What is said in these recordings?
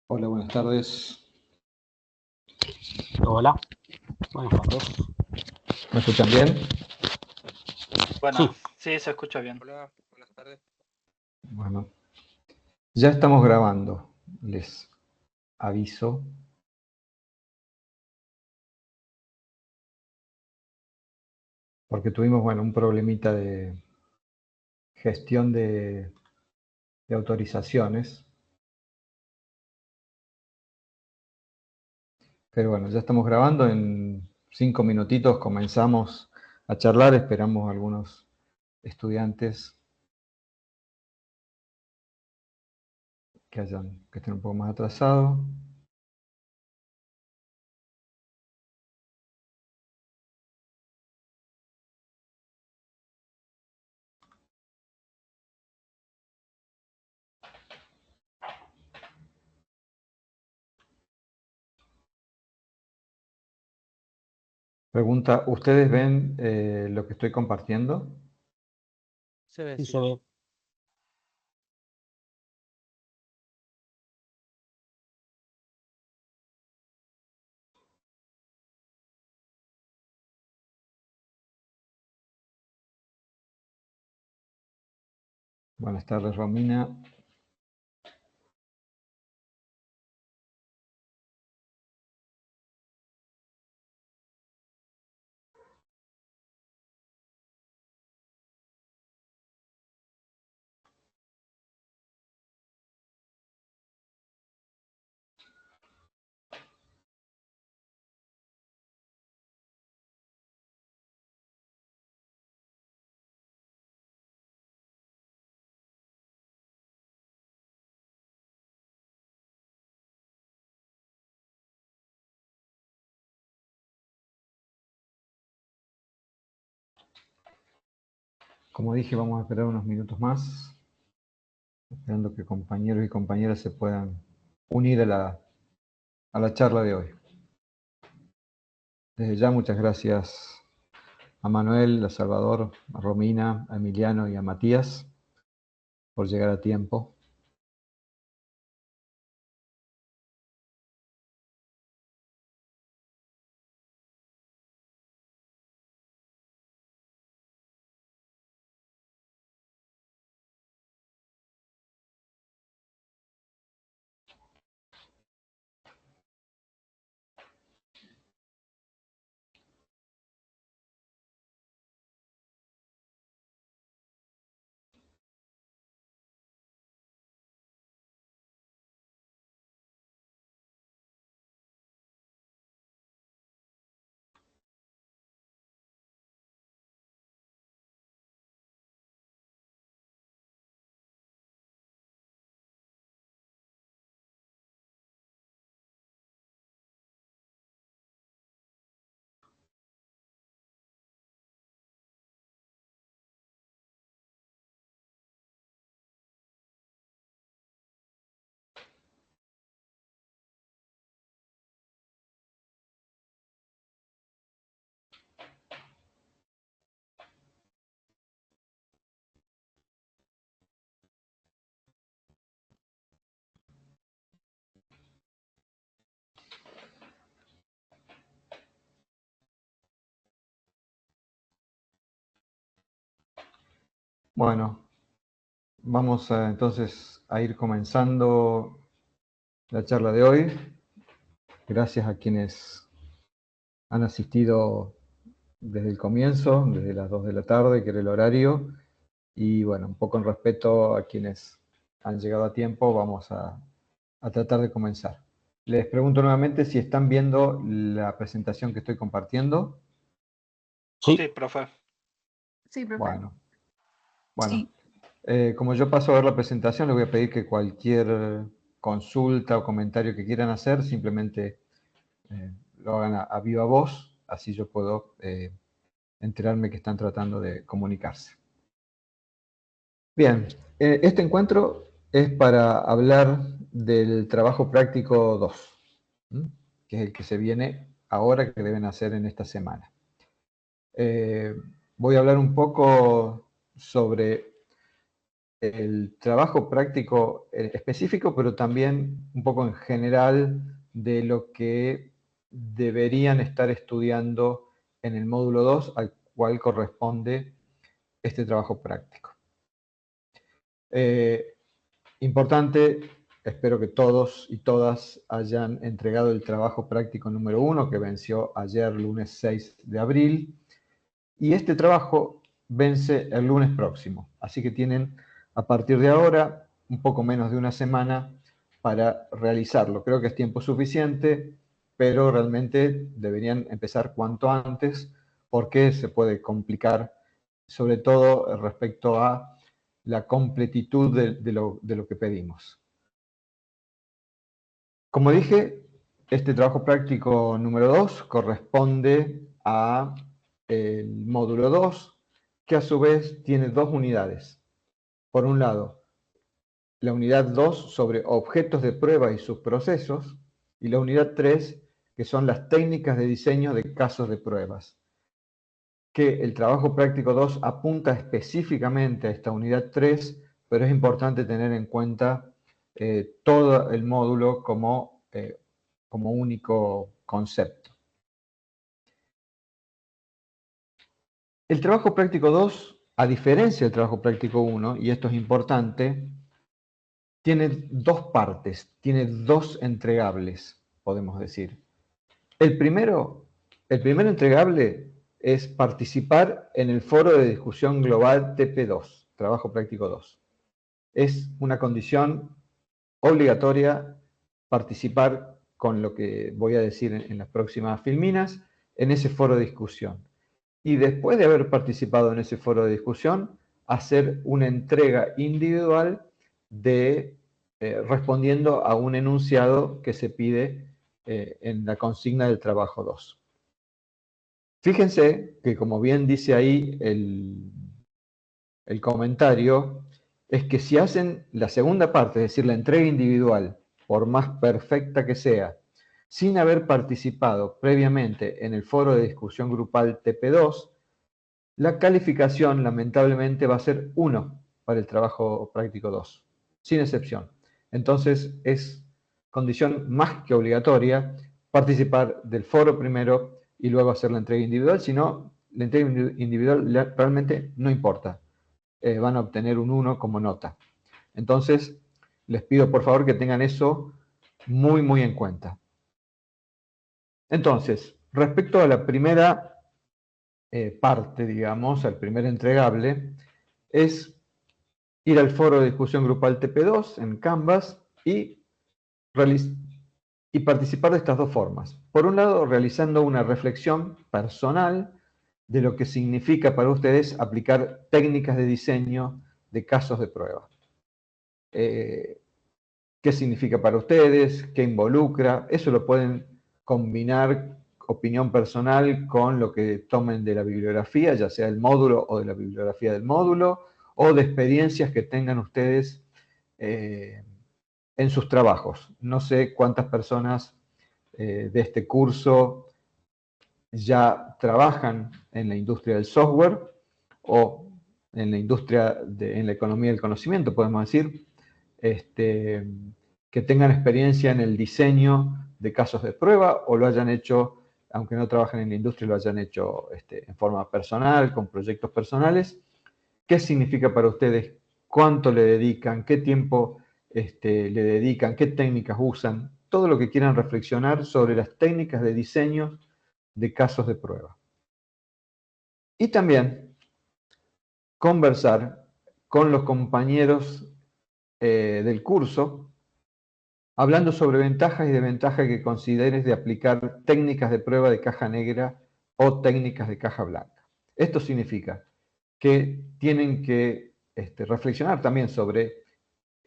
Hola, buenas tardes. Hola, buenas tardes. ¿Me escuchan bien? Bueno, sí, se escucha bien. Hola, buenas tardes. Bueno, ya estamos grabando, les aviso. Porque tuvimos, bueno, un problemita de gestión de autorizaciones. Pero bueno, ya estamos grabando. En 5 minutitos comenzamos a charlar. Esperamos algunos estudiantes que estén un poco más atrasados. Pregunta, ¿ustedes ven lo que estoy compartiendo? Se ve, Sí, sí. se ve. Buenas tardes, Romina. Como dije, vamos a esperar unos minutos más, esperando que compañeros y compañeras se puedan unir a la charla de hoy. Desde ya, muchas gracias a Manuel, a Salvador, a Romina, a Emiliano y a Matías por llegar a tiempo. Bueno, vamos entonces a ir comenzando la charla de hoy. Gracias a quienes han asistido desde el comienzo, desde las 2 de la tarde, que era el horario, y bueno, un poco en respeto a quienes han llegado a tiempo, vamos a tratar de comenzar. Les pregunto nuevamente si están viendo la presentación que estoy compartiendo. Sí. Sí, profe. Sí, profe. Bueno, Sí. como yo paso a ver la presentación, les voy a pedir que cualquier consulta o comentario que quieran hacer, simplemente lo hagan a viva voz, así yo puedo enterarme que están tratando de comunicarse. Bien, este encuentro es para hablar del trabajo práctico 2, que es el que se viene ahora, que deben hacer en esta semana. Voy a hablar un poco sobre el trabajo práctico específico, pero también un poco en general de lo que deberían estar estudiando en el módulo 2, al cual corresponde este trabajo práctico. Importante, espero que todos y todas hayan entregado el trabajo práctico número 1, que venció ayer, lunes 6 de abril, y este trabajo vence el lunes próximo, así que tienen a partir de ahora un poco menos de una semana para realizarlo. Creo que es tiempo suficiente, pero realmente deberían empezar cuanto antes porque se puede complicar, sobre todo respecto a la completitud de lo que pedimos. Como dije, este trabajo práctico número 2 corresponde a el módulo 2, que a su vez tiene dos unidades. Por un lado, la unidad 2 sobre objetos de prueba y sus procesos, y la unidad 3 que son las técnicas de diseño de casos de pruebas, que el trabajo práctico 2 apunta específicamente a esta unidad 3, pero es importante tener en cuenta todo el módulo como único concepto. El trabajo práctico 2, a diferencia del trabajo práctico 1, y esto es importante, tiene dos partes, tiene dos entregables, podemos decir. El primero entregable es participar en el foro de discusión global TP2, trabajo práctico 2. Es una condición obligatoria participar con lo que voy a decir en las próximas filminas en ese foro de discusión. Y después de haber participado en ese foro de discusión, hacer una entrega individual respondiendo a un enunciado que se pide en la consigna del trabajo 2. Fíjense que, como bien dice ahí el comentario, es que si hacen la segunda parte, es decir, la entrega individual, por más perfecta que sea, sin haber participado previamente en el foro de discusión grupal TP2, la calificación lamentablemente va a ser 1 para el trabajo práctico 2, sin excepción. Entonces es condición más que obligatoria participar del foro primero y luego hacer la entrega individual, si no, la entrega individual realmente no importa. Van a obtener un 1 como nota. Entonces, les pido por favor que tengan eso muy en cuenta. Entonces, respecto a la primera parte, digamos, al primer entregable, es ir al foro de discusión grupal TP2 en Canvas y participar de estas dos formas. Por un lado, realizando una reflexión personal de lo que significa para ustedes aplicar técnicas de diseño de casos de prueba. ¿Qué significa para ustedes? ¿Qué involucra? Eso lo pueden combinar, opinión personal, con lo que tomen de la bibliografía, ya sea el módulo o de la bibliografía del módulo, o de experiencias que tengan ustedes en sus trabajos. No sé cuántas personas de este curso ya trabajan en la industria del software o en la industria, en la economía del conocimiento, podemos decir, que tengan experiencia en el diseño de casos de prueba o lo hayan hecho, aunque no trabajen en la industria, lo hayan hecho en forma personal, con proyectos personales. ¿Qué significa para ustedes? ¿Cuánto le dedican? ¿Qué tiempo le dedican? ¿Qué técnicas usan? Todo lo que quieran reflexionar sobre las técnicas de diseño de casos de prueba. Y también conversar con los compañeros del curso, hablando sobre ventajas y desventajas que consideres de aplicar técnicas de prueba de caja negra o técnicas de caja blanca. Esto significa que tienen que reflexionar también sobre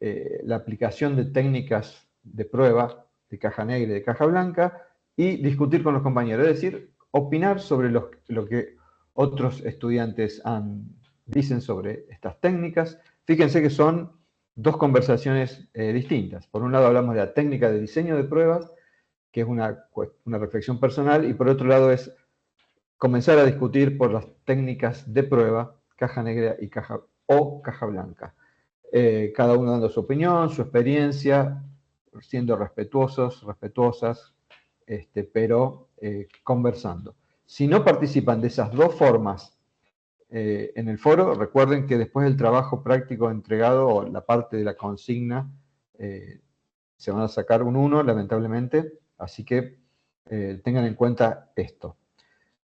la aplicación de técnicas de prueba de caja negra y de caja blanca y discutir con los compañeros, es decir, opinar sobre lo que otros estudiantes dicen sobre estas técnicas. Fíjense que son dos conversaciones distintas. Por un lado hablamos de la técnica de diseño de pruebas, que es una reflexión personal, y por otro lado es comenzar a discutir por las técnicas de prueba, caja negra y caja blanca. Cada uno dando su opinión, su experiencia, siendo respetuosas, pero conversando. Si no participan de esas dos formas en el foro, recuerden que después del trabajo práctico entregado o la parte de la consigna, se van a sacar un 1, lamentablemente, así que tengan en cuenta esto.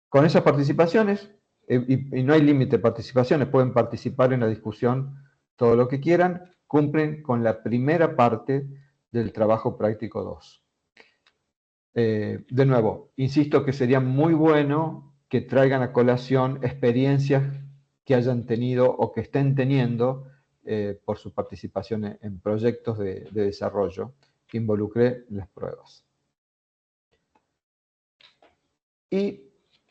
Con esas participaciones, y no hay límite de participaciones, pueden participar en la discusión todo lo que quieran, cumplen con la primera parte del trabajo práctico 2. De nuevo, insisto que sería muy bueno que traigan a colación experiencias que hayan tenido o que estén teniendo por su participación en proyectos de desarrollo que involucre las pruebas. Y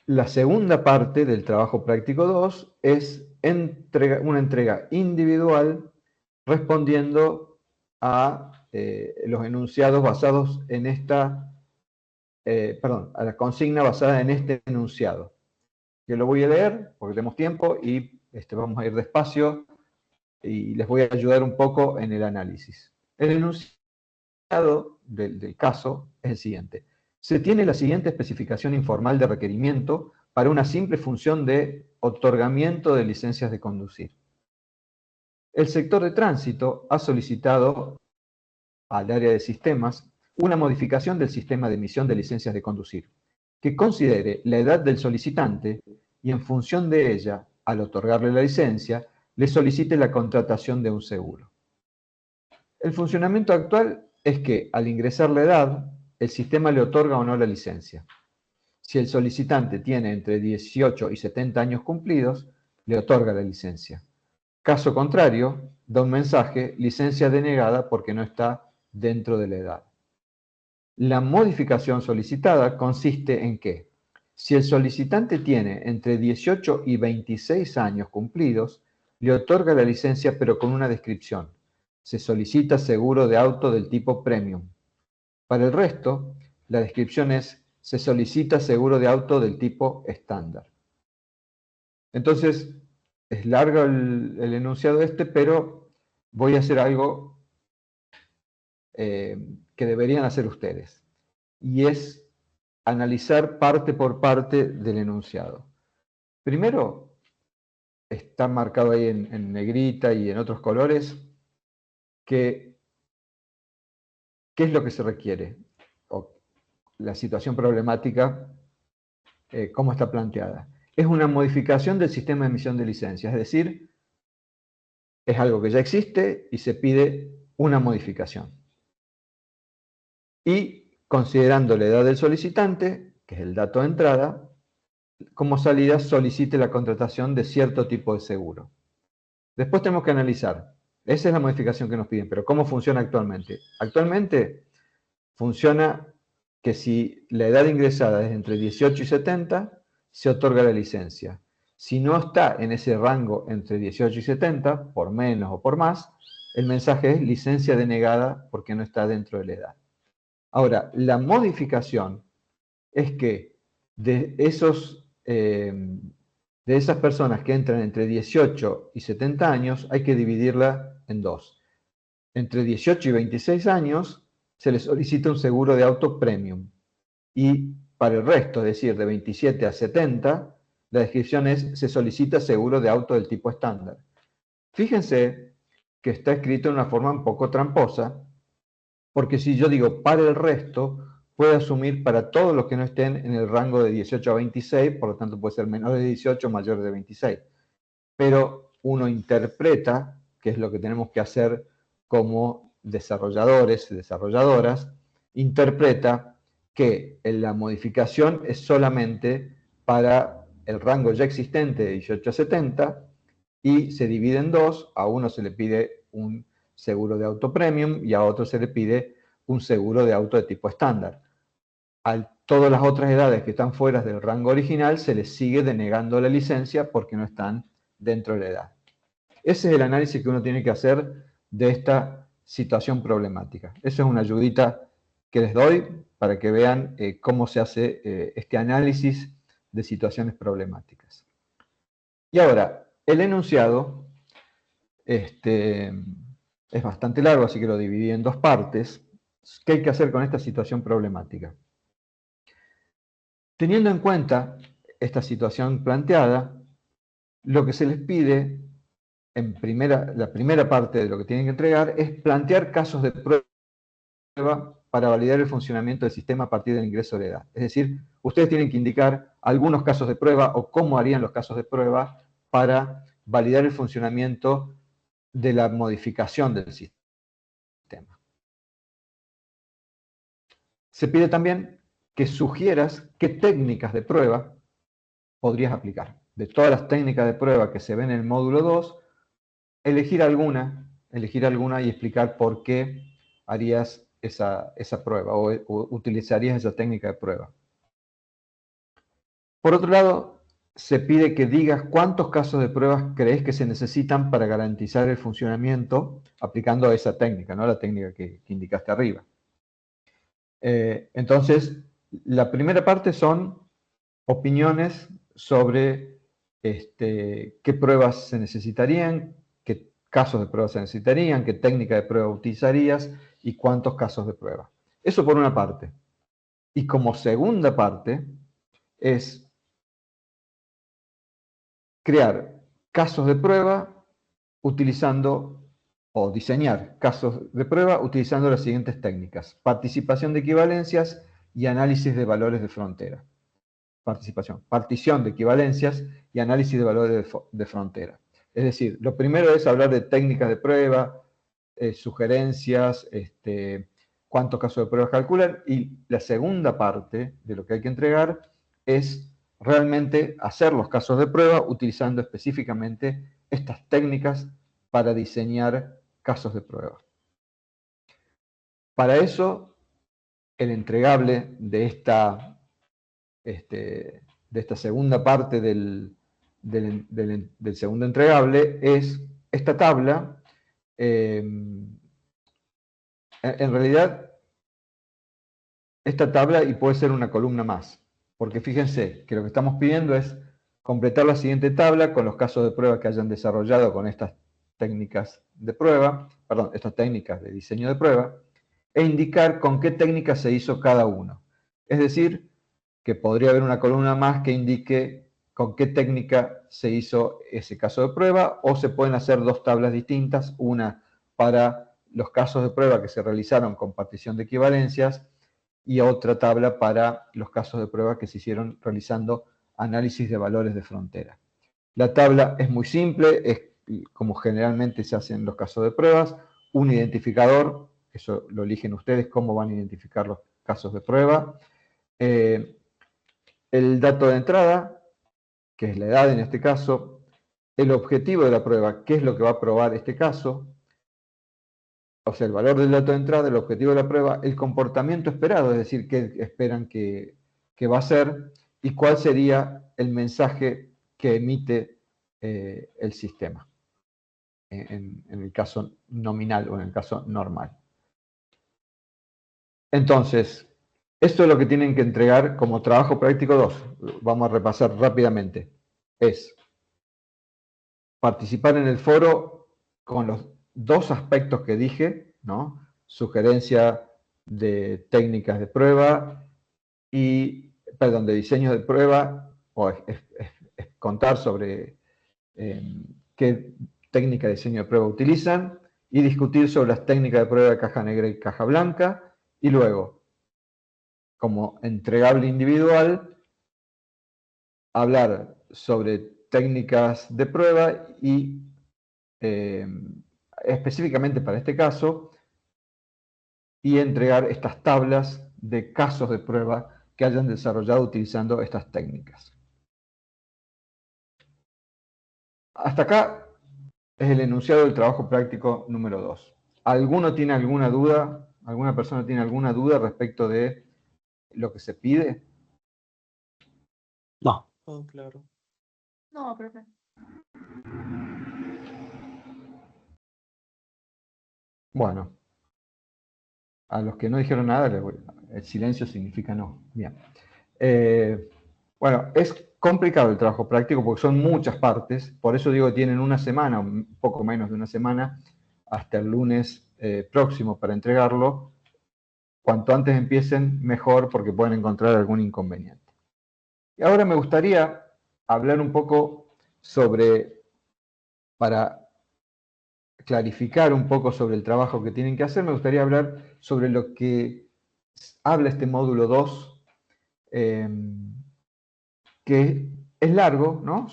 la segunda parte del trabajo práctico 2 es una entrega individual respondiendo a los enunciados basados en esta a la consigna basada en este enunciado. Yo lo voy a leer porque tenemos tiempo y vamos a ir despacio y les voy a ayudar un poco en el análisis. El enunciado del caso es el siguiente. Se tiene la siguiente especificación informal de requerimiento para una simple función de otorgamiento de licencias de conducir. El sector de tránsito ha solicitado al área de sistemas una modificación del sistema de emisión de licencias de conducir, que considere la edad del solicitante y en función de ella, al otorgarle la licencia, le solicite la contratación de un seguro. El funcionamiento actual es que, al ingresar la edad, el sistema le otorga o no la licencia. Si el solicitante tiene entre 18 y 70 años cumplidos, le otorga la licencia. Caso contrario, da un mensaje, licencia denegada porque no está dentro de la edad. La modificación solicitada consiste en que, si el solicitante tiene entre 18 y 26 años cumplidos, le otorga la licencia pero con una descripción. Se solicita seguro de auto del tipo Premium. Para el resto, la descripción es, se solicita seguro de auto del tipo estándar. Entonces, es largo el enunciado pero voy a hacer algo que deberían hacer ustedes. Y es analizar parte por parte del enunciado. Primero, está marcado ahí en negrita y en otros colores, qué es lo que se requiere, o la situación problemática, cómo está planteada. Es una modificación del sistema de emisión de licencias, es decir, es algo que ya existe y se pide una modificación. Y considerando la edad del solicitante, que es el dato de entrada, como salida solicite la contratación de cierto tipo de seguro. Después tenemos que analizar, esa es la modificación que nos piden, pero ¿cómo funciona actualmente? Actualmente funciona que si la edad ingresada es entre 18 y 70, se otorga la licencia. Si no está en ese rango entre 18 y 70, por menos o por más, el mensaje es licencia denegada porque no está dentro de la edad. Ahora, la modificación es que de esas personas que entran entre 18 y 70 años, hay que dividirla en dos. Entre 18 y 26 años se les solicita un seguro de auto premium. Y para el resto, es decir, de 27 a 70, la descripción es, se solicita seguro de auto del tipo estándar. Fíjense que está escrito de una forma un poco tramposa, porque si yo digo para el resto, puede asumir para todos los que no estén en el rango de 18 a 26, por lo tanto puede ser menor de 18 o mayor de 26. Pero uno interpreta, que es lo que tenemos que hacer como desarrolladores y desarrolladoras, interpreta que la modificación es solamente para el rango ya existente de 18 a 70 y se divide en dos, a uno se le pide un seguro de auto premium y a otro se le pide un seguro de auto de tipo estándar. A todas las otras edades que están fuera del rango original se les sigue denegando la licencia porque no están dentro de la edad. Ese es el análisis que uno tiene que hacer de esta situación problemática. Esa es una ayudita que les doy para que vean cómo se hace este análisis de situaciones problemáticas. Y ahora, el enunciado es bastante largo, así que lo dividí en dos partes. ¿Qué hay que hacer con esta situación problemática? Teniendo en cuenta esta situación planteada, lo que se les pide, la primera parte de lo que tienen que entregar, es plantear casos de prueba para validar el funcionamiento del sistema a partir del ingreso de edad. Es decir, ustedes tienen que indicar algunos casos de prueba o cómo harían los casos de prueba para validar el funcionamiento de la modificación del sistema. Se pide también que sugieras qué técnicas de prueba podrías aplicar. De todas las técnicas de prueba que se ven en el módulo 2, elegir alguna y explicar por qué harías esa prueba o utilizarías esa técnica de prueba. Por otro lado, se pide que digas cuántos casos de pruebas crees que se necesitan para garantizar el funcionamiento aplicando esa técnica, ¿no? La técnica que indicaste arriba. Entonces, La primera parte son opiniones sobre qué pruebas se necesitarían, qué casos de prueba se necesitarían, qué técnica de prueba utilizarías y cuántos casos de prueba. Eso por una parte. Y como segunda parte es crear casos de prueba utilizando o diseñar casos de prueba utilizando las siguientes técnicas: participación de equivalencias y análisis de valores de frontera. Partición de equivalencias y análisis de valores de frontera. Es decir, lo primero es hablar de técnicas de prueba, sugerencias, cuántos casos de prueba calculan, y la segunda parte de lo que hay que entregar es realmente hacer los casos de prueba utilizando específicamente estas técnicas para diseñar casos de prueba. Para eso, el entregable de esta segunda parte del segundo entregable es esta tabla. En realidad, esta tabla, y puede ser una columna más, porque fíjense que lo que estamos pidiendo es completar la siguiente tabla con los casos de prueba que hayan desarrollado con estas técnicas de prueba, perdón, estas técnicas de diseño de prueba, e indicar con qué técnica se hizo cada uno. Es decir, que podría haber una columna más que indique con qué técnica se hizo ese caso de prueba, o se pueden hacer dos tablas distintas, una para los casos de prueba que se realizaron con partición de equivalencias y otra tabla para los casos de prueba que se hicieron realizando análisis de valores de frontera. La tabla es muy simple, es como generalmente se hacen los casos de pruebas: un identificador, eso lo eligen ustedes, cómo van a identificar los casos de prueba, el dato de entrada, que es la edad en este caso, el objetivo de la prueba, qué es lo que va a probar este caso, o sea, el valor del dato de entrada, el objetivo de la prueba, el comportamiento esperado, es decir, qué esperan que va a ser, y cuál sería el mensaje que emite el sistema, en el caso nominal o en el caso normal. Entonces, esto es lo que tienen que entregar como trabajo práctico 2. Vamos a repasar rápidamente. Es participar en el foro con los dos aspectos que dije, ¿no? Sugerencia de técnicas de prueba y, perdón, de diseño de prueba, o contar sobre qué técnica de diseño de prueba utilizan, y discutir sobre las técnicas de prueba de caja negra y caja blanca, y luego, como entregable individual, hablar sobre técnicas de prueba y específicamente para este caso, y entregar estas tablas de casos de prueba que hayan desarrollado utilizando estas técnicas. Hasta acá es el enunciado del trabajo práctico número 2. ¿Alguno tiene alguna duda? ¿Alguna persona tiene alguna duda respecto de lo que se pide? No. Todo claro. No, profe. Bueno, a los que no dijeron nada, el silencio significa no. Bien. Bueno, es complicado el trabajo práctico porque son muchas partes, por eso digo que tienen una semana, un poco menos de una semana, hasta el lunes próximo para entregarlo. Cuanto antes empiecen, mejor, porque pueden encontrar algún inconveniente. Y ahora me gustaría hablar un poco sobre, para clarificar un poco sobre el trabajo que tienen que hacer, me gustaría hablar sobre lo que habla este módulo 2, que es largo, ¿no?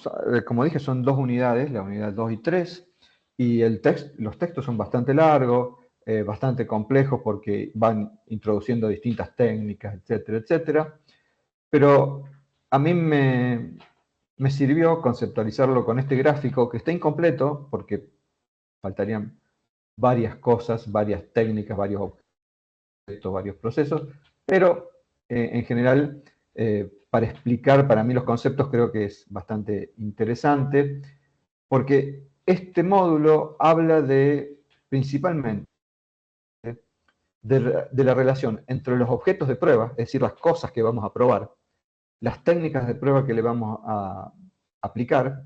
Como dije, son 2 unidades, la unidad 2 y 3, y los textos son bastante largos, bastante complejos porque van introduciendo distintas técnicas, etcétera, etcétera. Pero a mí me sirvió conceptualizarlo con este gráfico, que está incompleto porque faltarían varias cosas, varias técnicas, varios objetos, varios procesos, pero en general, para explicar para mí los conceptos, creo que es bastante interesante, porque este módulo habla de, principalmente, de la relación entre los objetos de prueba, es decir, las cosas que vamos a probar, las técnicas de prueba que le vamos a aplicar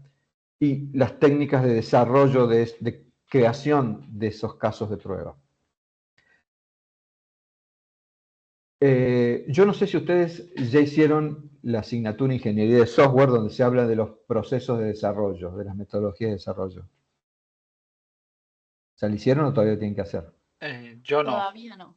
y las técnicas de desarrollo, de creación de esos casos de prueba. Yo no sé si ustedes ya hicieron la asignatura Ingeniería de Software, donde se habla de los procesos de desarrollo, de las metodologías de desarrollo. ¿Se la hicieron o todavía tienen que hacer? Yo no. Todavía no.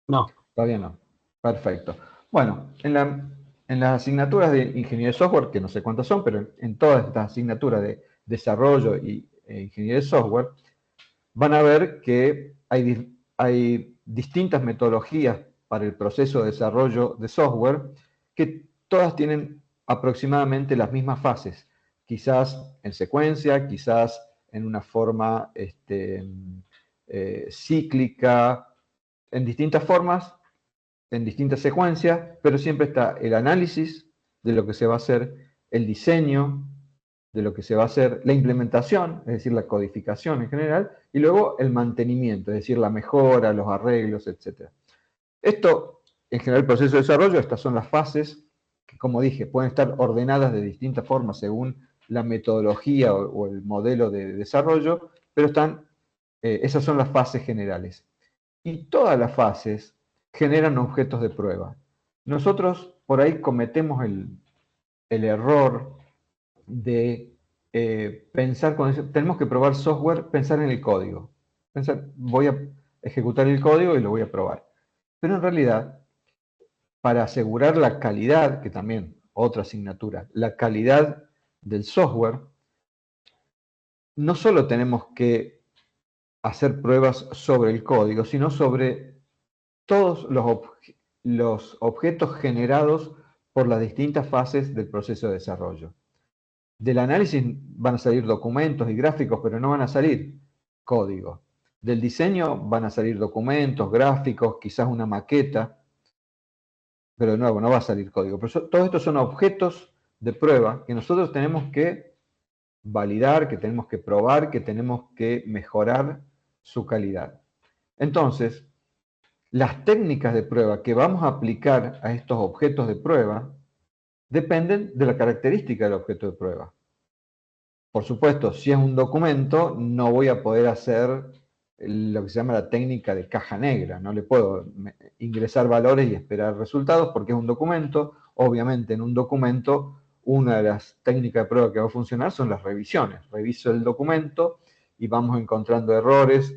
No. Todavía no. Perfecto. Bueno, en las asignaturas de Ingeniería de Software, que no sé cuántas son, pero en todas estas asignaturas de desarrollo e Ingeniería de Software, van a ver que hay distintas metodologías para el proceso de desarrollo de software que todas tienen aproximadamente las mismas fases, quizás en secuencia, quizás en una forma cíclica, en distintas formas, en distintas secuencias, pero siempre está el análisis de lo que se va a hacer, el diseño de lo que se va a hacer, la implementación, es decir, la codificación en general, y luego el mantenimiento, es decir, la mejora, los arreglos, etc. Esto, en general, el proceso de desarrollo, estas son las fases que, como dije, pueden estar ordenadas de distintas formas según la metodología o el modelo de desarrollo, pero esas son las fases generales. Y todas las fases generan objetos de prueba. Nosotros por ahí cometemos el error de pensar con eso. Tenemos que probar software, pensar en el código. Voy a ejecutar el código y lo voy a probar. Pero en realidad, para asegurar la calidad, que también otra asignatura, la calidad del software, no solo tenemos que hacer pruebas sobre el código, sino sobre todos los objetos generados por las distintas fases del proceso de desarrollo. Del análisis van a salir documentos y gráficos, pero no van a salir código. Del diseño van a salir documentos, gráficos, quizás una maqueta, pero de nuevo no va a salir código. Pero todos estos son objetos de prueba que nosotros tenemos que validar, que tenemos que probar, que tenemos que mejorar su calidad. Entonces, las técnicas de prueba que vamos a aplicar a estos objetos de prueba dependen de la característica del objeto de prueba. Por supuesto, si es un documento, no voy a poder hacer lo que se llama la técnica de caja negra. No le puedo ingresar valores y esperar resultados porque es un documento. Obviamente, en un documento, una de las técnicas de prueba que va a funcionar son las revisiones. Reviso el documento y vamos encontrando errores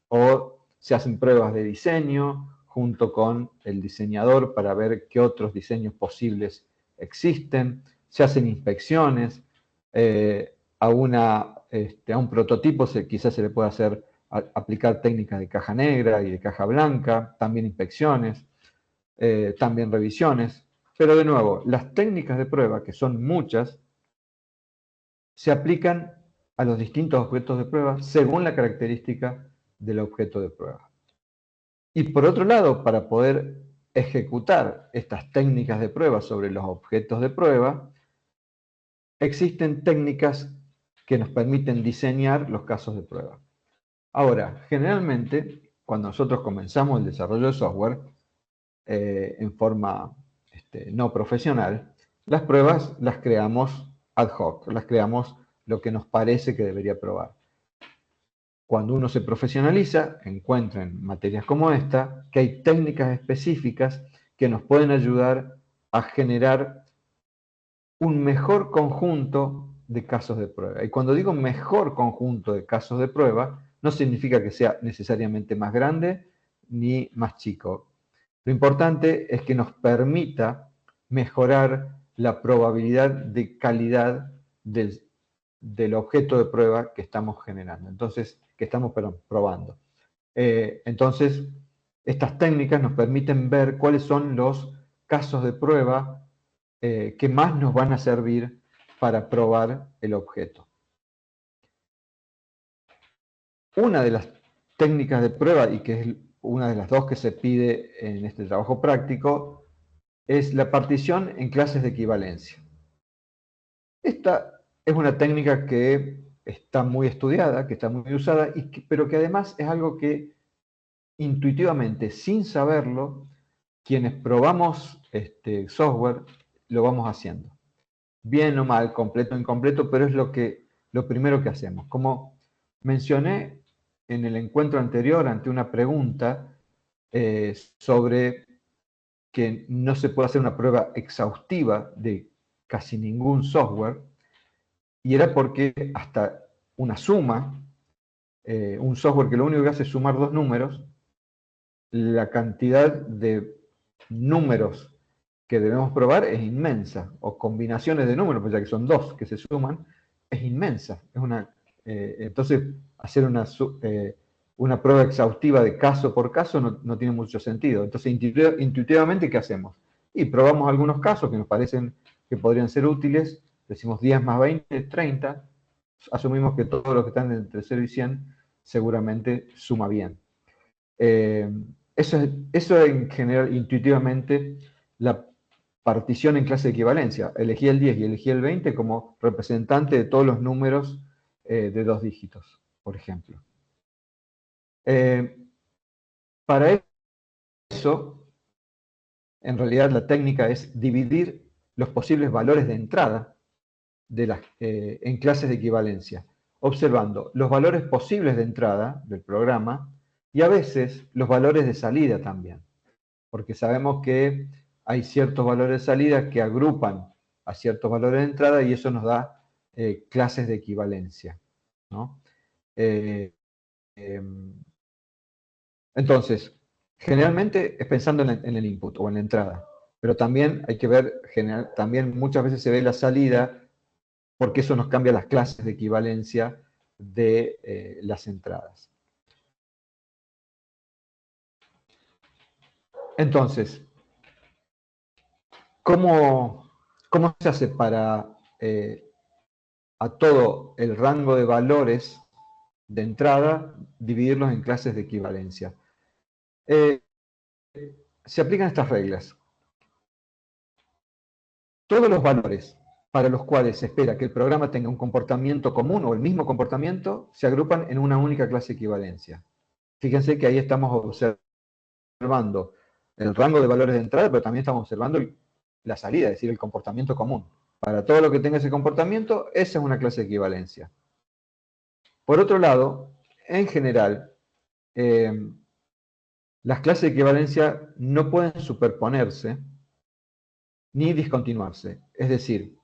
o se hacen pruebas de diseño junto con el diseñador para ver qué otros diseños posibles existen. Se hacen inspecciones. A un prototipo quizás se le puede aplicar técnicas de caja negra y de caja blanca, también inspecciones, también revisiones. Pero de nuevo, las técnicas de prueba, que son muchas, se aplican a los distintos objetos de prueba según la característica del objeto de prueba. Y por otro lado, para poder ejecutar estas técnicas de prueba sobre los objetos de prueba, existen técnicas que nos permiten diseñar los casos de prueba. Ahora, generalmente, cuando nosotros comenzamos el desarrollo de software en forma no profesional, las pruebas las creamos ad hoc, las creamos lo que nos parece que debería probar. Cuando uno se profesionaliza, encuentra en materias como esta que hay técnicas específicas que nos pueden ayudar a generar un mejor conjunto de casos de prueba. Y cuando digo mejor conjunto de casos de prueba, no significa que sea necesariamente más grande ni más chico. Lo importante es que nos permita mejorar la probabilidad de calidad del objeto de prueba que estamos generando. Entonces, que estamos probando. Entonces, estas técnicas nos permiten ver cuáles son los casos de prueba que más nos van a servir para probar el objeto. Una de las técnicas de prueba, y que es una de las dos que se pide en este trabajo práctico, es la partición en clases de equivalencia. Esta es una técnica que está muy estudiada, que está muy usada, pero que además es algo que intuitivamente, sin saberlo, quienes probamos software, lo vamos haciendo. Bien o mal, completo o incompleto, pero es lo primero que hacemos. Como mencioné en el encuentro anterior ante una pregunta sobre que no se puede hacer una prueba exhaustiva de casi ningún software, y era porque hasta una suma, un software que lo único que hace es sumar dos números, la cantidad de números que debemos probar es inmensa, o combinaciones de números, pues ya que son dos que se suman, es inmensa. Entonces, hacer una prueba exhaustiva de caso por caso no tiene mucho sentido. Entonces, intuitivamente, ¿qué hacemos? Y probamos algunos casos que nos parecen que podrían ser útiles, decimos 10 más 20, 30, asumimos que todos los que están entre 0 y 100 seguramente suma bien. Eso en general, intuitivamente, la partición en clase de equivalencia. Elegí el 10 y elegí el 20 como representante de todos los números de dos dígitos, por ejemplo. Para eso, en realidad la técnica es dividir los posibles valores de entrada en clases de equivalencia, observando los valores posibles de entrada del programa y a veces los valores de salida también, porque sabemos que hay ciertos valores de salida que agrupan a ciertos valores de entrada y eso nos da clases de equivalencia, ¿no? Entonces, generalmente es pensando en el input o en la entrada, pero también hay que ver, también muchas veces se ve la salida porque eso nos cambia las clases de equivalencia de las entradas. Entonces, ¿cómo se hace para a todo el rango de valores de entrada dividirlos en clases de equivalencia? Se aplican estas reglas. Todos los valores para los cuales se espera que el programa tenga un comportamiento común o el mismo comportamiento se agrupan en una única clase de equivalencia. Fíjense que ahí estamos observando el rango de valores de entrada, pero también estamos observando la salida, es decir, el comportamiento común. Para todo lo que tenga ese comportamiento, esa es una clase de equivalencia. Por otro lado, en general, las clases de equivalencia no pueden superponerse ni discontinuarse. Es decir,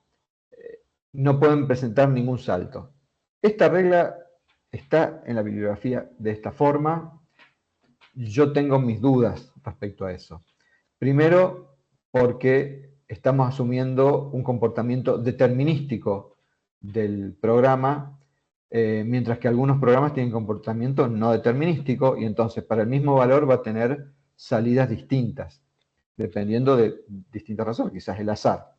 no pueden presentar ningún salto. Esta regla está en la bibliografía de esta forma. Yo tengo mis dudas respecto a eso. Primero, porque estamos asumiendo un comportamiento determinístico del programa, mientras que algunos programas tienen comportamiento no determinístico y entonces para el mismo valor va a tener salidas distintas, dependiendo de distintas razones, quizás el azar.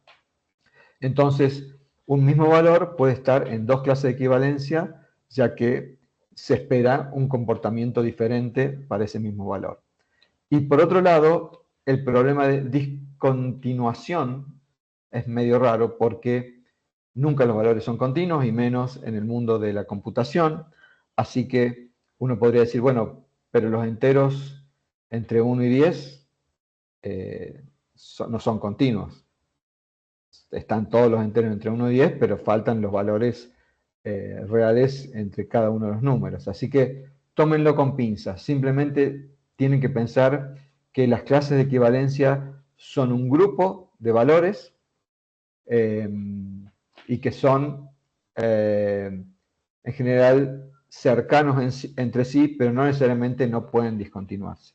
Entonces, un mismo valor puede estar en dos clases de equivalencia, ya que se espera un comportamiento diferente para ese mismo valor. Y por otro lado, el problema de discontinuación es medio raro porque nunca los valores son continuos y menos en el mundo de la computación. Así que uno podría decir, bueno, pero los enteros entre 1 y 10 no son continuos. Están todos los enteros entre 1 y 10, pero faltan los valores reales entre cada uno de los números. Así que tómenlo con pinzas. Simplemente tienen que pensar que las clases de equivalencia son un grupo de valores y que son en general cercanos entre sí, pero no necesariamente no pueden discontinuarse.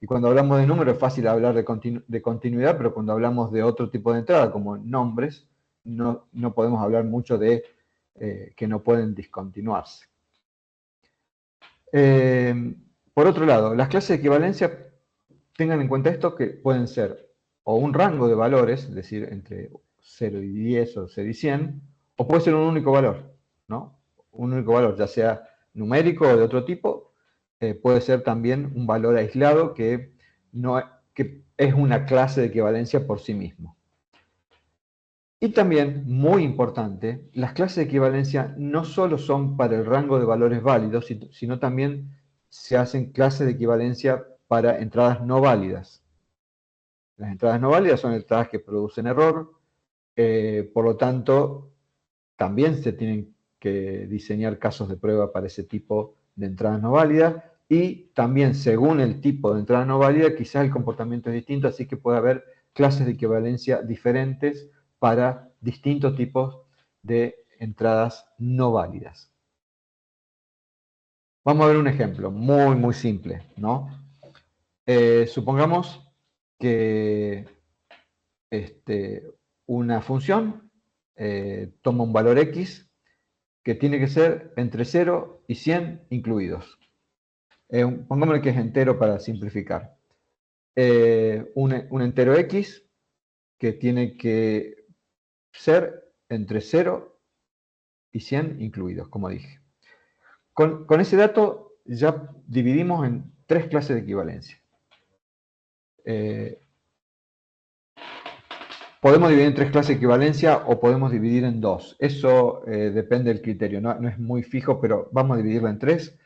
Y cuando hablamos de números es fácil hablar de continuidad, pero cuando hablamos de otro tipo de entrada, como nombres, no podemos hablar mucho de que no pueden discontinuarse. Por otro lado, las clases de equivalencia, tengan en cuenta esto, que pueden ser o un rango de valores, es decir, entre 0 y 10 o 0 y 100, o puede ser un único valor, ¿no? Un único valor, ya sea numérico o de otro tipo, puede ser también un valor aislado que es una clase de equivalencia por sí mismo. Y también, muy importante, las clases de equivalencia no solo son para el rango de valores válidos, sino también se hacen clases de equivalencia para entradas no válidas. Las entradas no válidas son entradas que producen error, por lo tanto, también se tienen que diseñar casos de prueba para ese tipo de entradas no válidas, y también según el tipo de entrada no válida, quizás el comportamiento es distinto, así que puede haber clases de equivalencia diferentes para distintos tipos de entradas no válidas. Vamos a ver un ejemplo muy, muy simple, ¿no? Supongamos que una función toma un valor x que tiene que ser entre 0 y 100 incluidos. Pongámosle que es entero para simplificar. Un entero x que tiene que ser entre 0 y 100 incluidos, como dije. Con ese dato ya dividimos en 3 clases de equivalencia. Podemos dividir en 3 clases de equivalencia o podemos dividir en 2. Eso depende del criterio, no es muy fijo, pero vamos a dividirla en 3.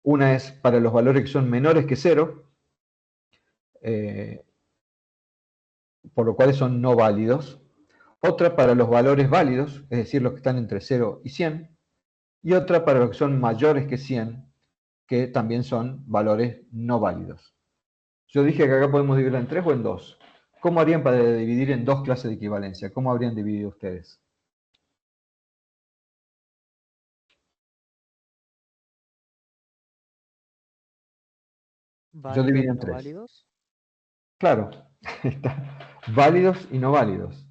Una es para los valores que son menores que 0, por lo cual son no válidos. Otra para los valores válidos, es decir, los que están entre 0 y 100. Y otra para los que son mayores que 100, que también son valores no válidos. Yo dije que acá podemos dividirla en 3 o en 2. ¿Cómo harían para dividir en 2 clases de equivalencia? ¿Cómo habrían dividido ustedes? Yo Válidos dividí y en no 3. válidos. Claro, válidos y no válidos.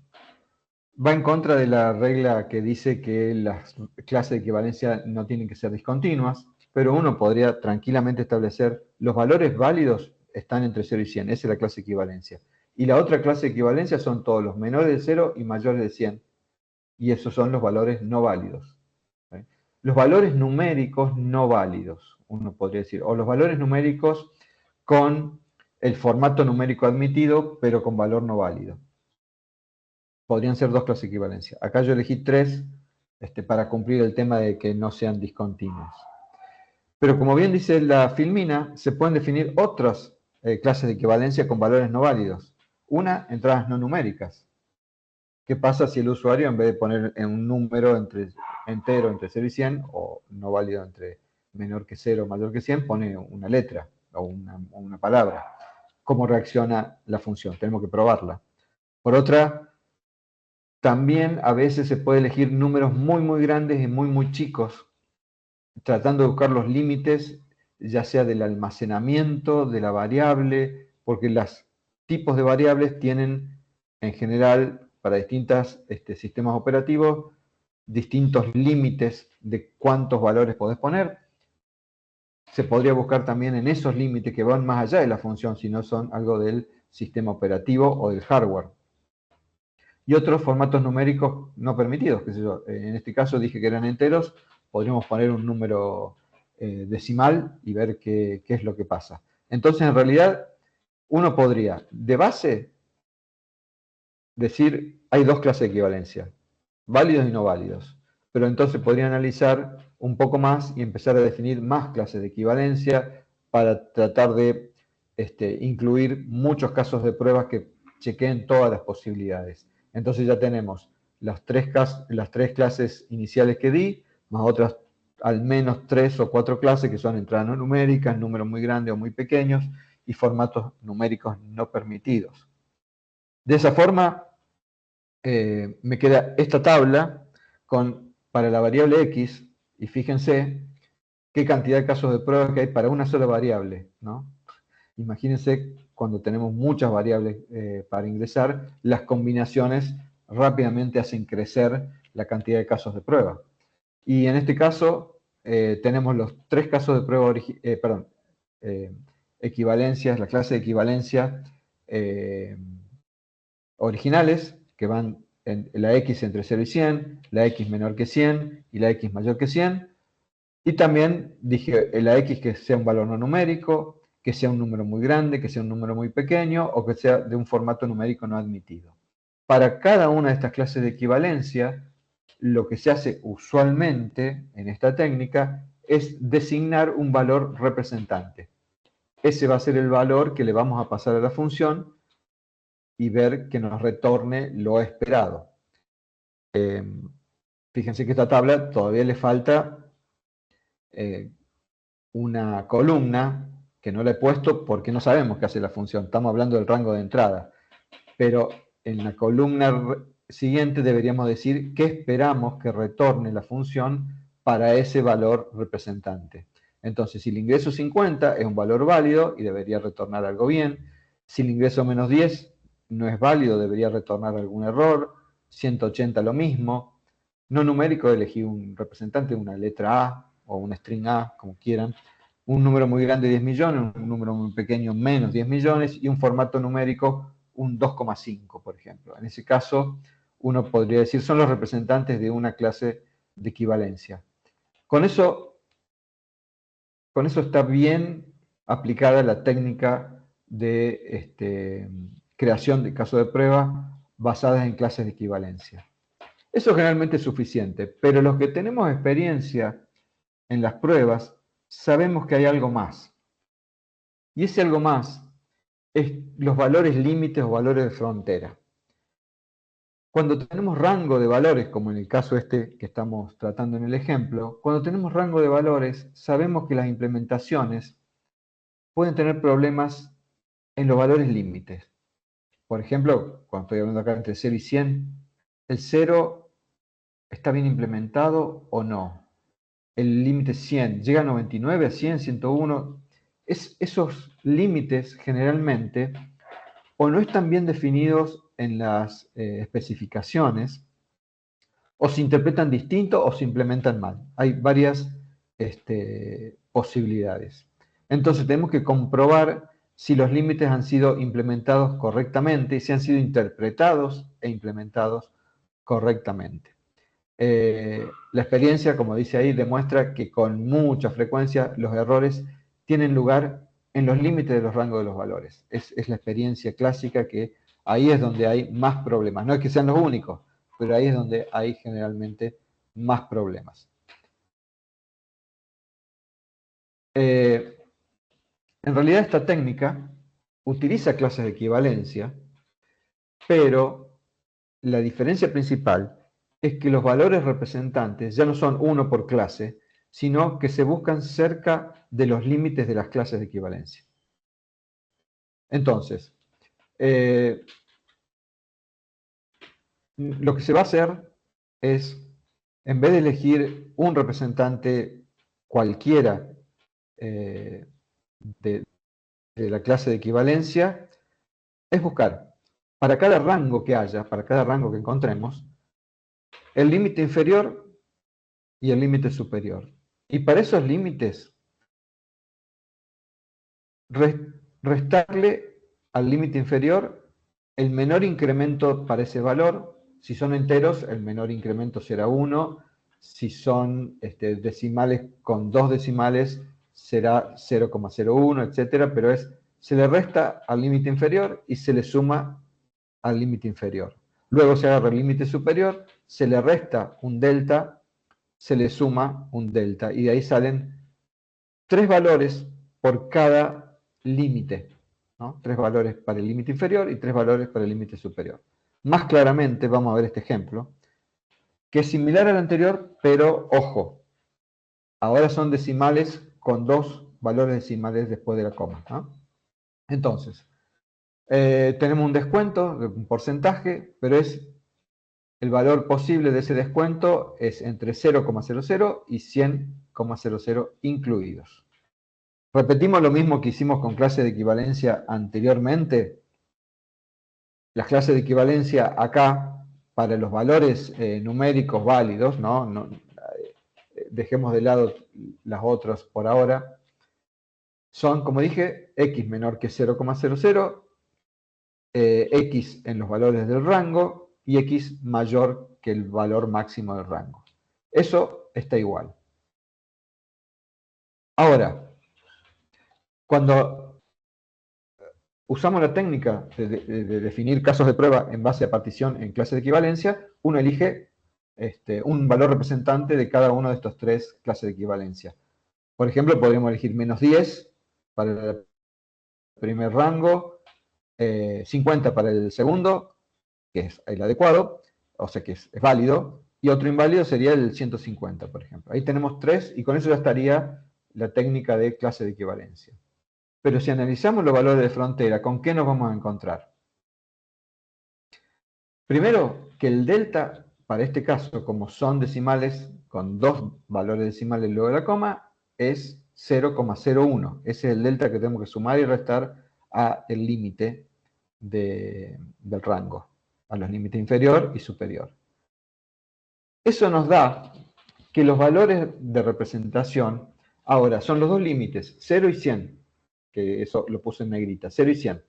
Va en contra de la regla que dice que las clases de equivalencia no tienen que ser discontinuas, pero uno podría tranquilamente establecer los valores válidos están entre 0 y 100, esa es la clase de equivalencia. Y la otra clase de equivalencia son todos los menores de 0 y mayores de 100, y esos son los valores no válidos. ¿Sí? Los valores numéricos no válidos, uno podría decir, o los valores numéricos con el formato numérico admitido, pero con valor no válido. Podrían ser 2 clases de equivalencia. Acá yo elegí 3 para cumplir el tema de que no sean discontinuos. Pero como bien dice la filmina, se pueden definir otras clases de equivalencia con valores no válidos. Una, entradas no numéricas. ¿Qué pasa si el usuario, en vez de poner en un número entero entre 0 y 100, o no válido entre menor que 0 o mayor que 100, pone una letra o una palabra? ¿Cómo reacciona la función? Tenemos que probarla. Por otra, también a veces se puede elegir números muy, muy grandes y muy, muy chicos, tratando de buscar los límites, ya sea del almacenamiento, de la variable, porque los tipos de variables tienen, en general, para distintos sistemas operativos, distintos límites de cuántos valores podés poner. Se podría buscar también en esos límites que van más allá de la función, si no son algo del sistema operativo o del hardware. Y otros formatos numéricos no permitidos, qué sé yo. En este caso dije que eran enteros, podríamos poner un número decimal y ver qué es lo que pasa. Entonces, en realidad, uno podría, de base, decir, hay 2 clases de equivalencia, válidos y no válidos. Pero entonces podría analizar un poco más y empezar a definir más clases de equivalencia para tratar de incluir muchos casos de pruebas que chequeen todas las posibilidades. Entonces ya tenemos las 3 clases iniciales que di, más otras al menos 3 o 4 clases que son entradas no numéricas, números muy grandes o muy pequeños y formatos numéricos no permitidos. De esa forma, me queda esta tabla para la variable x, y fíjense qué cantidad de casos de prueba que hay para una sola variable, ¿no? Imagínense cuando tenemos muchas variables para ingresar, las combinaciones rápidamente hacen crecer la cantidad de casos de prueba. Y en este caso tenemos los 3 casos de prueba, equivalencias, la clase de equivalencia originales, que van en la x entre 0 y 100, la x menor que 100 y la x mayor que 100. Y también dije la x que sea un valor no numérico, que sea un número muy grande, que sea un número muy pequeño o que sea de un formato numérico no admitido. Para cada una de estas clases de equivalencia, lo que se hace usualmente en esta técnica es designar un valor representante. Ese va a ser el valor que le vamos a pasar a la función y ver que nos retorne lo esperado. Fíjense que esta tabla todavía le falta una columna que no la he puesto porque no sabemos qué hace la función. Estamos hablando del rango de entrada. Pero en la columna siguiente deberíamos decir qué esperamos que retorne la función para ese valor representante. Entonces, si el ingreso 50 es un valor válido y debería retornar algo bien. Si el ingreso menos 10 no es válido, debería retornar algún error. 180 lo mismo. No numérico, elegí un representante, una letra A o una string A, como quieran. Un número muy grande, 10 millones, un número muy pequeño, menos 10 millones, y un formato numérico, un 2,5, por ejemplo. En ese caso, uno podría decir, son los representantes de una clase de equivalencia. Con eso está bien aplicada la técnica de creación de casos de prueba basadas en clases de equivalencia. Eso generalmente es suficiente, pero los que tenemos experiencia en las pruebas sabemos que hay algo más. Y ese algo más es los valores límites o valores de frontera. Cuando tenemos rango de valores, como en el caso que estamos tratando en el ejemplo, cuando tenemos rango de valores, sabemos que las implementaciones pueden tener problemas en los valores límites. Por ejemplo, cuando estoy hablando acá entre 0 y 100, el 0 está bien implementado o no. El límite 100 llega a 99, a 100, 101. Esos límites generalmente o no están bien definidos en las especificaciones, o se interpretan distinto o se implementan mal. Hay varias posibilidades. Entonces tenemos que comprobar si los límites han sido implementados correctamente y si han sido interpretados e implementados correctamente. La experiencia, como dice ahí, demuestra que con mucha frecuencia los errores tienen lugar en los límites de los rangos de los valores. Es la experiencia clásica que ahí es donde hay más problemas. No es que sean los únicos, pero ahí es donde hay generalmente más problemas. En realidad esta técnica utiliza clases de equivalencia, pero la diferencia principal es que los valores representantes ya no son uno por clase, sino que se buscan cerca de los límites de las clases de equivalencia. Entonces, lo que se va a hacer es, en vez de elegir un representante cualquiera de la clase de equivalencia, es buscar para cada rango que haya, para cada rango que encontremos, el límite inferior y el límite superior. Y para esos límites, restarle al límite inferior el menor incremento para ese valor. Si son enteros, el menor incremento será 1. Si son decimales con 2 decimales, será 0,01, etc. Pero se le resta al límite inferior y se le suma al límite inferior. Luego se agarra el límite superior, se le resta un delta, se le suma un delta. Y de ahí salen 3 valores por cada límite, ¿no? 3 valores para el límite inferior y 3 valores para el límite superior. Más claramente vamos a ver este ejemplo, que es similar al anterior, pero ojo, ahora son decimales con 2 valores decimales después de la coma, ¿no? Entonces, tenemos un descuento, un porcentaje, pero el valor posible de ese descuento es entre 0,00 y 100,00 incluidos. Repetimos lo mismo que hicimos con clases de equivalencia anteriormente. Las clases de equivalencia acá, para los valores numéricos válidos, ¿no? Dejemos de lado las otras por ahora, son, como dije, x menor que 0,00, x en los valores del rango y x mayor que el valor máximo del rango. Eso está igual. Ahora, cuando usamos la técnica de definir casos de prueba en base a partición en clases de equivalencia, uno elige un valor representante de cada uno de estos 3 clases de equivalencia. Por ejemplo, podríamos elegir -10 para el primer rango, 50 para el segundo, que es el adecuado, o sea que es válido, y otro inválido sería el 150, por ejemplo. Ahí tenemos 3 y con eso ya estaría la técnica de clase de equivalencia. Pero si analizamos los valores de frontera, ¿con qué nos vamos a encontrar? Primero, que el delta, para este caso, como son decimales con 2 valores decimales luego de la coma, es 0,01. Ese es el delta que tenemos que sumar y restar a el límite del rango, a los límites inferior y superior. Eso nos da que los valores de representación ahora son los dos límites, 0 y 100, que eso lo puse en negrita, 0 y 100,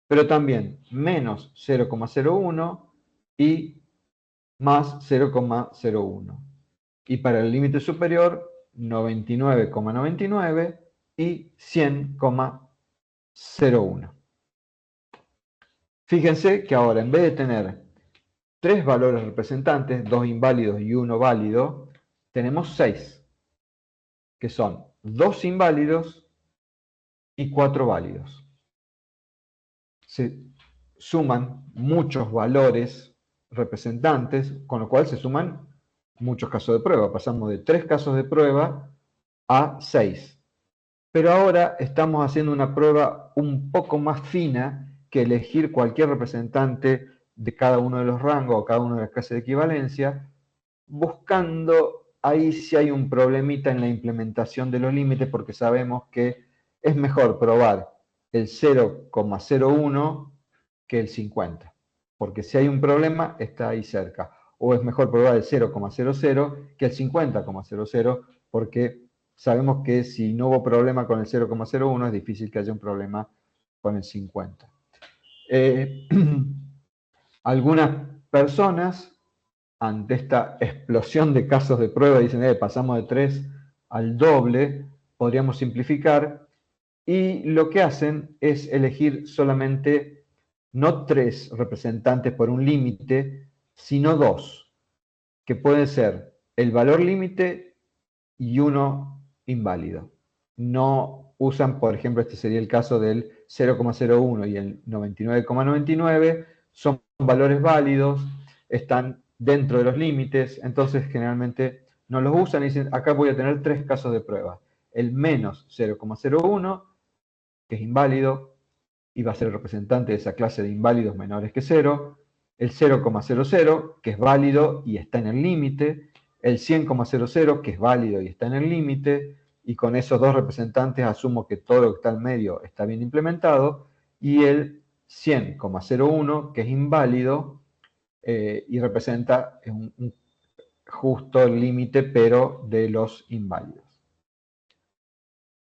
pero también menos 0,01 y más 0,01. Y para el límite superior, 99,99 y 100,01. Fíjense que ahora, en vez de tener 3 valores representantes, 2 inválidos y 1 válido, tenemos 6, que son 2 inválidos y 4 válidos. Se suman muchos valores representantes, con lo cual se suman muchos casos de prueba. Pasamos de 3 casos de prueba a 6. Pero ahora estamos haciendo una prueba un poco más fina que elegir cualquier representante de cada uno de los rangos o cada una de las clases de equivalencia, buscando ahí si hay un problemita en la implementación de los límites, porque sabemos que es mejor probar el 0,01 que el 50, porque si hay un problema está ahí cerca, o es mejor probar el 0,00 que el 50,00, porque sabemos que si no hubo problema con el 0,01 es difícil que haya un problema con el 50. Algunas personas, ante esta explosión de casos de prueba, dicen, pasamos de 3 al doble, podríamos simplificar, y lo que hacen es elegir solamente no 3 representantes por un límite, sino 2, que pueden ser el valor límite y uno inválido. No usan, por ejemplo, este sería el caso del 0,01 y el 99,99, son valores válidos, están dentro de los límites, entonces generalmente no los usan y dicen, acá voy a tener 3 casos de prueba. El menos 0,01, que es inválido, y va a ser el representante de esa clase de inválidos menores que 0, el 0,00, que es válido y está en el límite, el 100,00, que es válido y está en el límite, y con esos dos representantes asumo que todo lo que está en medio está bien implementado, y el 100,01, que es inválido y representa justo el límite, pero de los inválidos.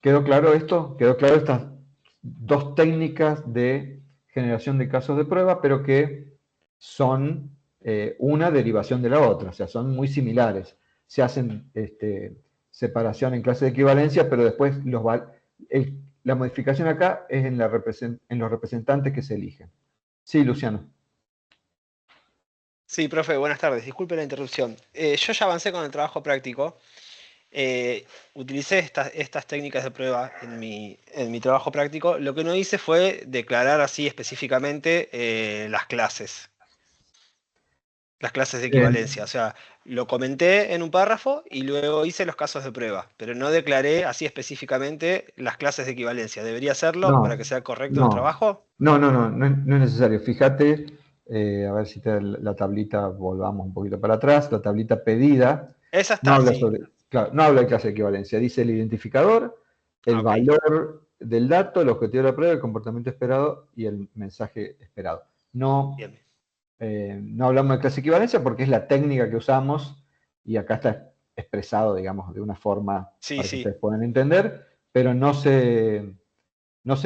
¿Quedó claro esto? ¿Quedó claro estas dos técnicas de generación de casos de prueba, pero que son una derivación de la otra, o sea, son muy similares? Se hacen separación en clase de equivalencia, pero después la modificación acá es en los representantes que se eligen. Sí, Luciano. Sí, profe, buenas tardes. Disculpe la interrupción. Yo ya avancé con el trabajo práctico. Utilicé estas técnicas de prueba en mi trabajo práctico. Lo que no hice fue declarar así específicamente las clases de equivalencia. O sea, lo comenté en un párrafo y luego hice los casos de prueba, pero no declaré así específicamente las clases de equivalencia. ¿Debería hacerlo para que sea correcto el trabajo? No es necesario. Fíjate, a ver si la tablita, volvamos un poquito para atrás, la tablita pedida. Esa está, no habla sí. Claro, no habla de clase de equivalencia. Dice el identificador, el valor del dato, el objetivo de la prueba, el comportamiento esperado y el mensaje esperado. No hablamos de clase de equivalencia porque es la técnica que usamos y acá está expresado, digamos, de una forma para que ustedes puedan entender, pero no se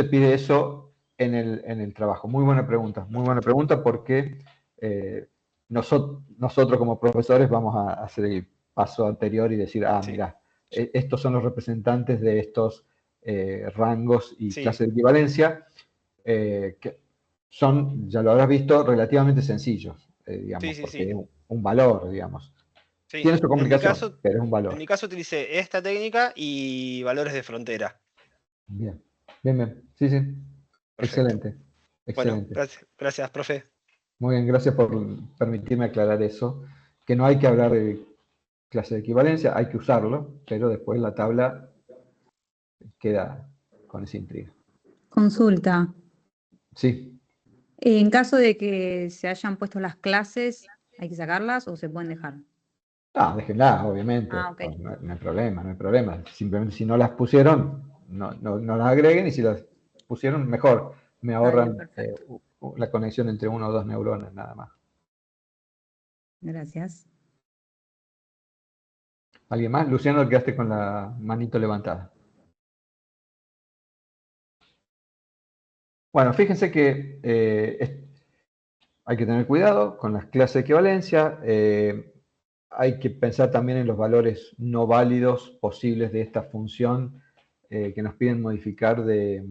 pide eso en el trabajo. Muy buena pregunta porque nosotros como profesores vamos a hacer el paso anterior y decir, mira, estos son los representantes de estos rangos y clases de equivalencia, que son, ya lo habrás visto, relativamente sencillos, digamos, porque es un valor, digamos. Sí, Tiene su en mi complicación, caso, pero es un valor. en mi caso utilicé esta técnica y valores de frontera. Bien, bien, bien. Sí, sí. Perfecto. Excelente, Bueno, excelente. gracias, profe. Muy bien, gracias por permitirme aclarar eso, que no hay que hablar de clase de equivalencia, hay que usarlo, pero después la tabla queda con esa intriga. Consulta. Sí. En caso de que se hayan puesto las clases, ¿hay que sacarlas o se pueden dejar? Ah, déjenla, obviamente. Ah, ok. No hay problema, no hay problema. Simplemente si no las pusieron, no las agreguen, y si las pusieron, mejor. Me Está bien, ahorran perfecto. la conexión entre una o dos neuronas, nada más. Gracias. ¿Alguien más? Luciano, quedaste con la manito levantada. Bueno, fíjense que hay que tener cuidado con las clases de equivalencia. Hay que pensar también en los valores no válidos posibles de esta función que nos piden modificar de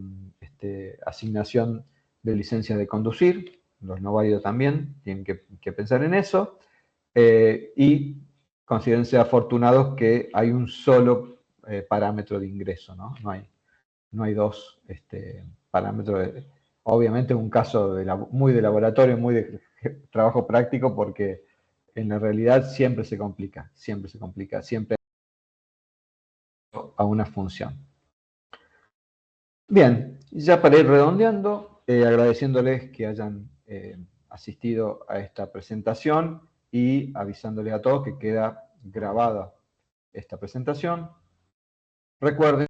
asignación de licencias de conducir. Los no válidos también tienen que pensar en eso. Y considérense afortunados que hay un solo parámetro de ingreso, ¿no? No hay dos parámetros. Obviamente es un caso muy de laboratorio, muy de trabajo práctico, porque en la realidad siempre se complica, siempre a una función. Bien, ya para ir redondeando, agradeciéndoles que hayan asistido a esta presentación y avisándoles a todos que queda grabada esta presentación. Recuerden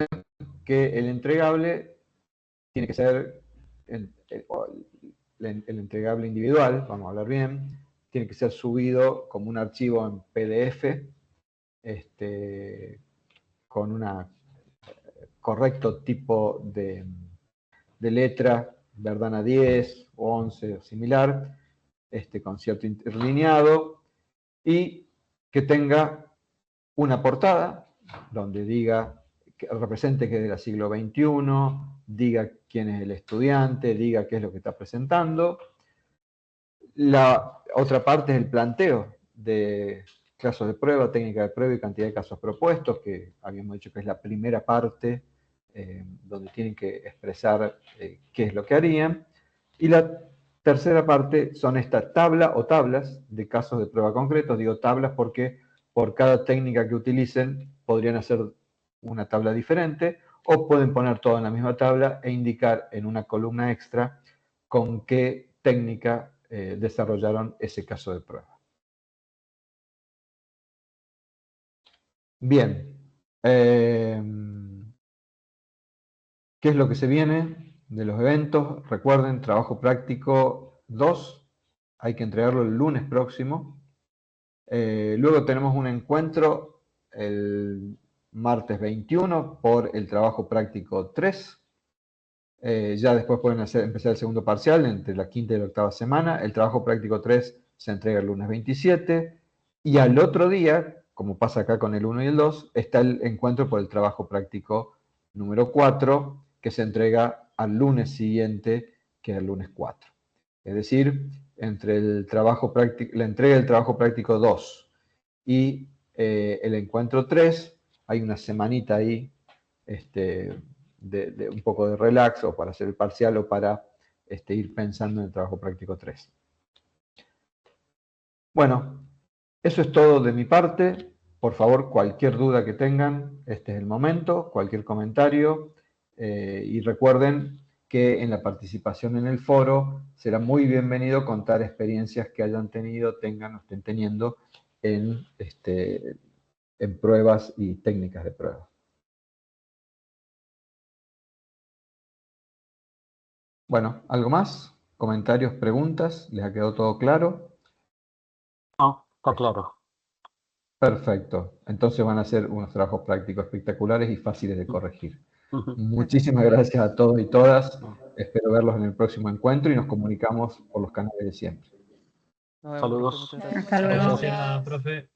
que el entregable tiene que ser el entregable individual, vamos a hablar bien, tiene que ser subido como un archivo en PDF, con un correcto tipo de letra, Verdana 10 o 11 o similar, con cierto interlineado, y que tenga una portada donde diga, que represente que es del siglo XXI, diga quién es el estudiante, diga qué es lo que está presentando. La otra parte es el planteo de casos de prueba, técnica de prueba y cantidad de casos propuestos, que habíamos dicho que es la primera parte donde tienen que expresar qué es lo que harían. Y la tercera parte son esta tabla o tablas de casos de prueba concretos. Digo tablas porque por cada técnica que utilicen podrían hacer una tabla diferente, o pueden poner todo en la misma tabla e indicar en una columna extra con qué técnica desarrollaron ese caso de prueba. Bien. ¿Qué es lo que se viene de los eventos? Recuerden, trabajo práctico 2, hay que entregarlo el lunes próximo. Luego tenemos un encuentro el martes 21 por el trabajo práctico 3. Ya después pueden empezar el segundo parcial entre la quinta y la octava semana. El trabajo práctico 3 se entrega el lunes 27. Y al otro día, como pasa acá con el 1 y el 2, está el encuentro por el trabajo práctico número 4, que se entrega al lunes siguiente, que es el lunes 4. Es decir, entre el trabajo práctico, la entrega del trabajo práctico 2 y el encuentro 3, hay una semanita ahí de un poco de relax, o para hacer el parcial o para ir pensando en el trabajo práctico 3. Bueno, eso es todo de mi parte. Por favor, cualquier duda que tengan, este es el momento, cualquier comentario. Y recuerden que en la participación en el foro será muy bienvenido contar experiencias que hayan tenido, tengan o estén teniendo en pruebas y técnicas de prueba. Bueno, ¿algo más? ¿Comentarios, preguntas? ¿Les ha quedado todo claro? No, está claro. Perfecto. Entonces van a ser unos trabajos prácticos espectaculares y fáciles de corregir. Ujú. Muchísimas gracias a todos y todas. Espero verlos en el próximo encuentro y nos comunicamos por los canales de siempre. Nos vemos, profe, Saludos. muchas gracias. Hasta luego. Gracias, profe.